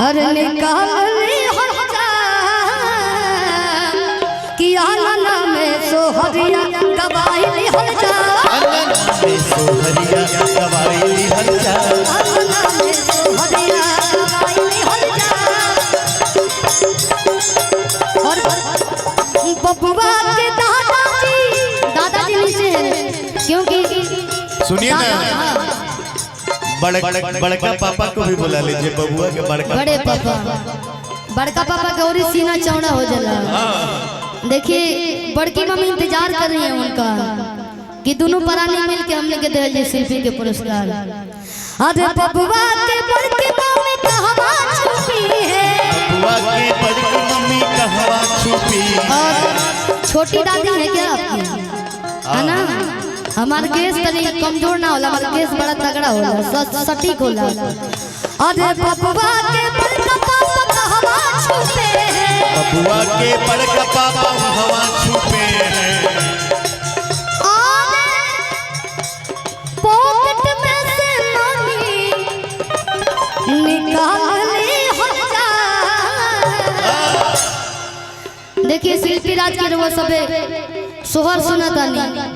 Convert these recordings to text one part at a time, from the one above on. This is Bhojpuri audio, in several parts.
अरे निकाली हर कि आलना में सोहरिया गवाई हर जा आलना में सोहरिया गवाई हर जा आलना में सोहरिया गवाई हर जा और बबुआ के दादाजी नीचे हैं क्योंकि सुनिए ना बड़का पापा को भी बुला लीजिए बबुआ के बड़े पापा बड़का पापा का और सीना चौड़ा हो जाला। देखिए बड़की मम्मी इंतजार कर रही है उनका कि दोनों प्राणी मिलके हम लोग दे जी शिल्पी के पुरस्कार। अरे बबुआ के बड़की मम्मी कहवा छुपी है बबुआ के बड़की मम्मी कहवा छुपी और छोटी दादी है क्या आपकी है ना। हमार केस तनी कमजोर ना होला हमार केस बड़ा तगड़ा होला सटीक होला। अरे बबुआ के बड़का पापा कहवा छुपे हैं बबुआ के बड़का पापा हवा छुपे हैं पॉकेट में से मनी निकाली हर जा। देखिए शिल्पी राज के वो सबे सोहर सुनता नहीं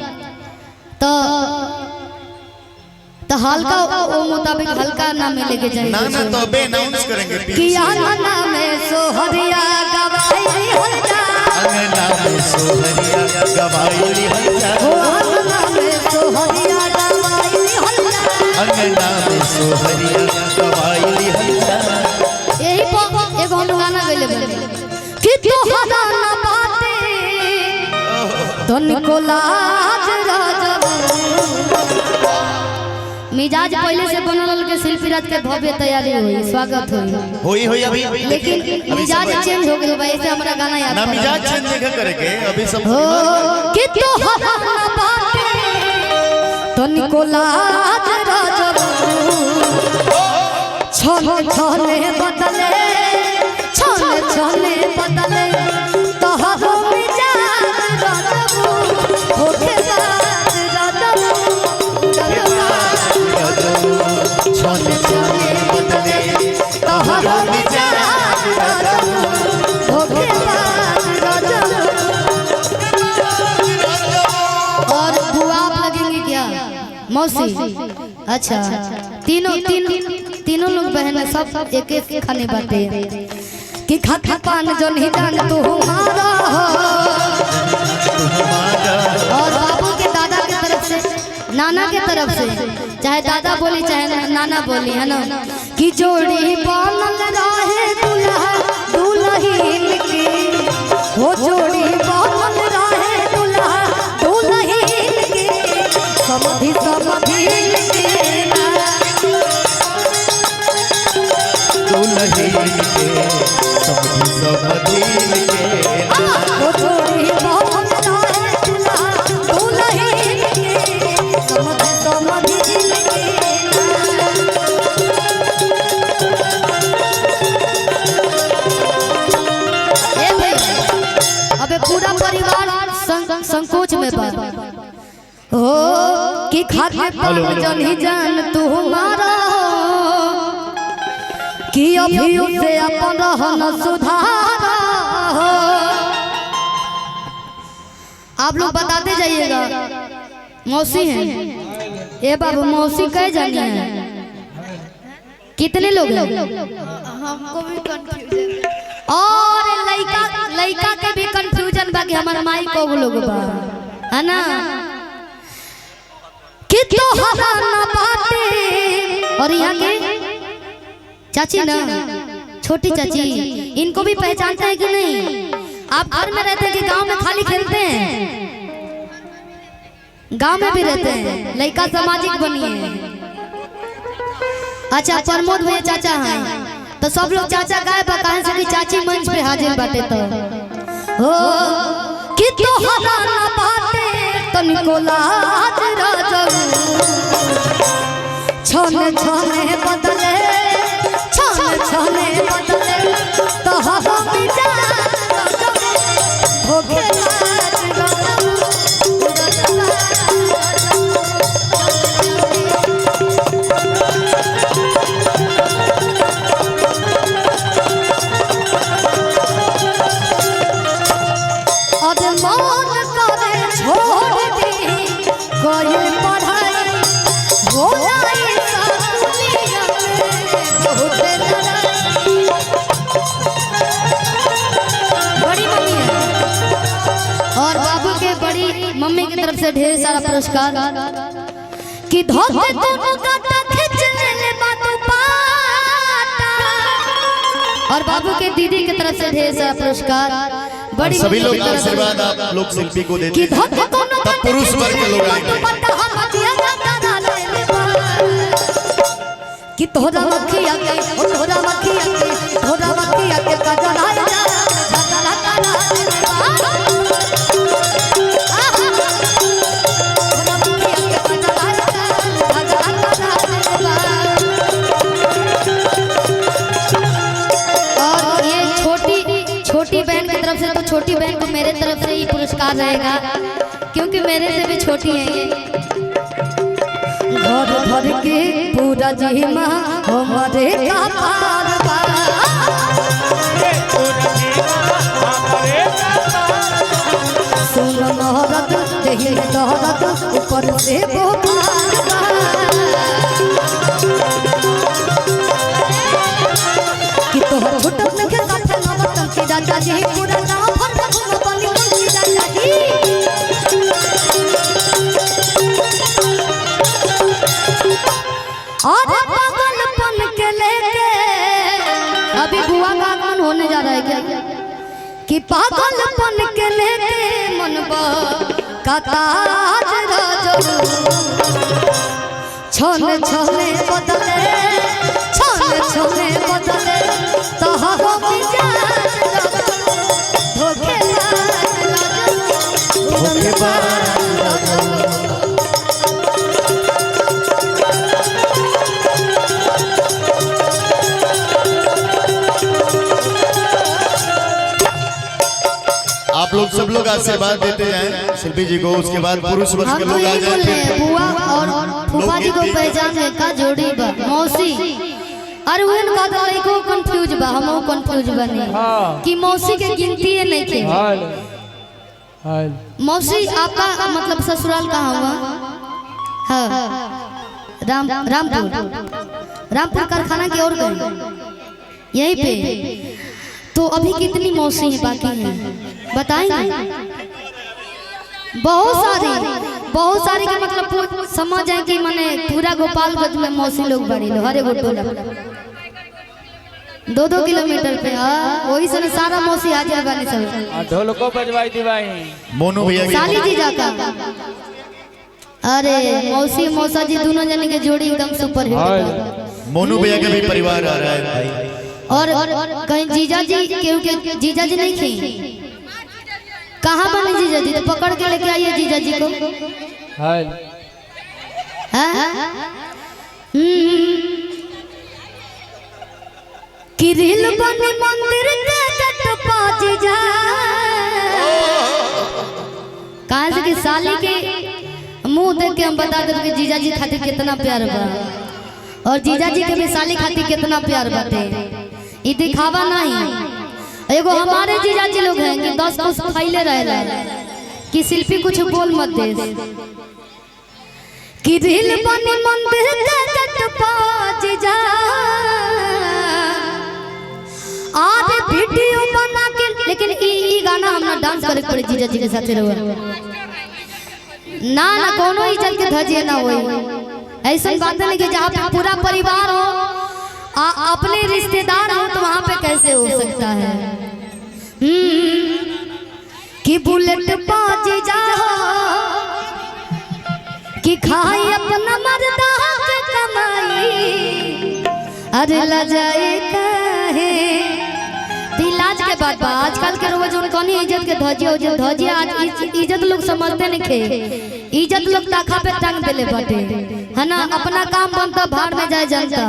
तो हल्का वो मुताबिक हल्का नाम लेके जाएंगे ना ना तो अबे अनाउंस करेंगे कि आलना में सोहरिया गवाई हर जा आलना में सोहरिया गवाई हर जा आलना में सोहरिया गवाई हर जा आलना में सोहरिया गवाई हर जा। यही पर एगो हम गाना गइले बने कि तोहरा ना बाते तनिको लाज राजब मिजाज पहले से बनल के शिल्पी राज के भव्य तैयारी हुई स्वागत होई अभी लेकिन मिजाज चेंज हो गया ऐसे हमारा गाना याद ना मिजाज चेंज नहीं करेंगे अभी सब हो कि तोहरा ना बाते तनिको लाज राजब छने छने बदले छने छने बदले तोहरा मिजाज राजब होके बाज राजब छने छने बदले तोहरा मिजाज राजब होके बाज राजब। और बुआ आप लगेंगे क्या मौसी अच्छा तीनों लोग बहन सब एक एक खाने बाटे कि खाता पान जो नहीं जान तू हमारा और बाबू के दादा के तरफ से नाना के तरफ से चाहे दादा बोली चाहे नाना बोली है ना कि जोड़ी बनल रहे दुल्हा दुल्हीन की वो जोड़ी बनल रहे दुल्हा दुल्हीन की समधि समधि दुल्हीन के समधि समधि के वो जोड़ी बनल रहे दुल्हा दुल्हीन की समधि समधि अबे पूरा परिवार संकोच में बा हो कि खाते पान जनी जान तू हमारा कि अभी उसे अपन रहन सुधारा हो। आप लोग बताते जाइएगा मौसी हैं ये बाबू मौसी कह जानी है कितने लोग हैं हमको भी कंफ्यूजन और लड़का के भी कंफ्यूजन बा कि हमार माई को लोग बा है ना कि तोहरा ना बाटे और यहाँ के चाची ना छोटी चाची इनको भी पहचानते हैं कि नहीं। आप घर में रहते हैं कि गांव में खाली खेलते हैं गांव में भी रहते हैं लड़का सामाजिक बनिए। अच्छा प्रमोद भैया चाचा हैं तो सब लोग चाचा गाय बकाए से कि चाची मंच पे हाजिर बाटे तो हो कि तोहरा ना बाटे तनिको लाज राजब छने छने बदले छने छने बदले तोहरा मिजाज राजब होके लाज राजब। तरफ से ढेर सारा पुरस्कार कि धोते दोनों गाता खींच ले बातों पाटा। और बाबू के दीदी की तरफ से ढेर सारा पुरस्कार बड़ी सभी लोग आशीर्वाद आप लोग शिल्पी को देते हैं, तब पुरुष वर्ग के लोग आएंगे कि तोरा मखिया के तोरा मखिया के तोरा मखिया के कजरा छोटी बहन की तरफ से, तो छोटी बहन को मेरे तरफ से ही पुरस्कार रहेगा क्योंकि मेरे से भी छोटी है ये। घर भर के पूरा जीमा हमारे का पार सुन नहरत देही दहरत ऊपर से वो कि तोहर छुटक न के साथ नवत के दादा जी पूरा गांव भर घूम बनी के दादा जी। और पागलपन के लेके अभी बुआ का आगमन होने जा रहा है क्या कि पागलपन के लेके मनबा कताज राजो छोले छोले बदले छोले छोले बदले तो हो मिजाज धोखेबाज आप लोग सब लोग आशीर्वाद देते हैं शिल्पी जी को, उसके बाद पुरुष वर्ग के लोग आ जाते हैं। बुआ और फूफा जी को पहचान का जोड़ी बा मौसी अरे उनका तो लइको कंफ्यूज बा, हमहु कंफ्यूज बने कि मौसी के गिनती है नहीं थे। मौसी आपका मतलब ससुराल कहाँ हुआ? हाँ रामपुर कारखाना की ओर गए यहीं पे। तो अभी कितनी मौसी है बाकी हैं बताएंगे? बहुत सारी के मतलब समझ है कि माने पूरा गोपालगंज में मौसी लोग बड़ी लो हरे गो टोला 2-2 किलोमीटर पे। वही से सारा मौसी हाजिर बनी सब ढोलको बजवाई दिवाई मोनू भैया साली जी जाका। अरे मौसी मौसा जी दोनों जने के जोड़ी एकदम सुपर हिट। मोनू भैया का भी परिवार आ रहा है भाई। और कहीं जीजा जी क्योंकि जीजा जी नहीं थी कहाँ बने जीजा जी? तो पकड़ के लेके आइए जीजा जी को। किरिल बने मंदिर के जट पाज जा कहाँ से कि साली के मुंह देख के हम बता दें कि जीजा जी खातिर कितना प्यार बा और जीजा जी के भी साली खातिर कितना प्यार बाटे। ये दिखावा नहीं। एगो हमारे जीजा जी लोग हैं कि 10 कोस फैले रहे कि शिल्पी कुछ बोल मत दे कि दिल बनी मंदिर के जट पाज जा आज वीडियो बना के। लेकिन ई गाना हमरा डांस करे पड़े जीजा जी के साथ रहो ना कोनो इज्जत के धजिए ना होई। ऐसा बात नहीं कि जहाँ पे पूरा परिवार हो अपने रिश्तेदार हो तो वहां पे कैसे हो सकता है? कि बुलेट बाज जा कि खाई अपना मर्दा के कमाई अरे लजाए काहे दिलाज के बाद आजकल के रोज उनको नहीं इज्जत के धजिए आज इज्जत लोग समझते नहीं खे। इज्जत लोग ताखा पे टांग देले बाटे है ना। अपना काम बनता भाड़ में जाए जनता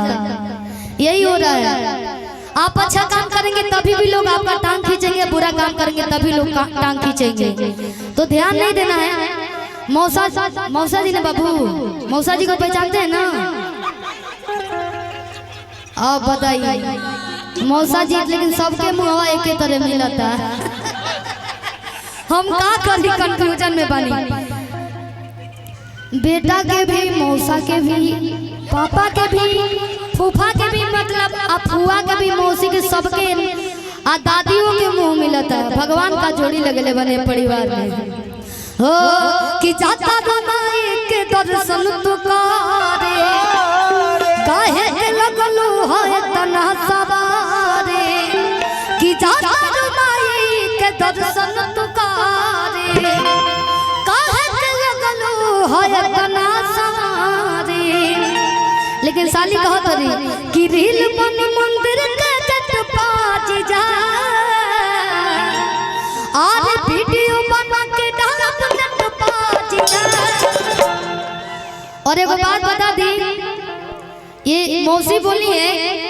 यही हो रहा है। आप अच्छा काम करेंगे तभी भी लोग आपका टांग खींचेंगे, बुरा काम करेंगे तभी लोग टांग खींचेंगे। तो ध्यान नहीं देना है। मौसा जी ने बाबू मौसा जी को पहचानते हैं ना? आप बताइए मौसा जी लेकिन सबके मुहवा एक तरह मिलता है। हम का करी कंफ्यूजन में बनी। बेटा के भी मौसा के भी पापा के भी फूफा के भी मतलब फुआ के भी मौसी के सबके आ दादियों के मुंह मिलता है। भगवान का जोड़ी लगले बने परिवार में। हो कि जाता रुमाई के दर्शन तुकारे काहे के लगलू है तना सवारे कि जाता रुमाई के दर्शन तुकारे काहे के लगलू है तना सवारे। लेकिन साली कहत रही कि रील बन मंदिर के जट पाज जा आज वीडियो बना के डालब नेट पाज जा। और एक बात बता दी, ये मौसी बोली है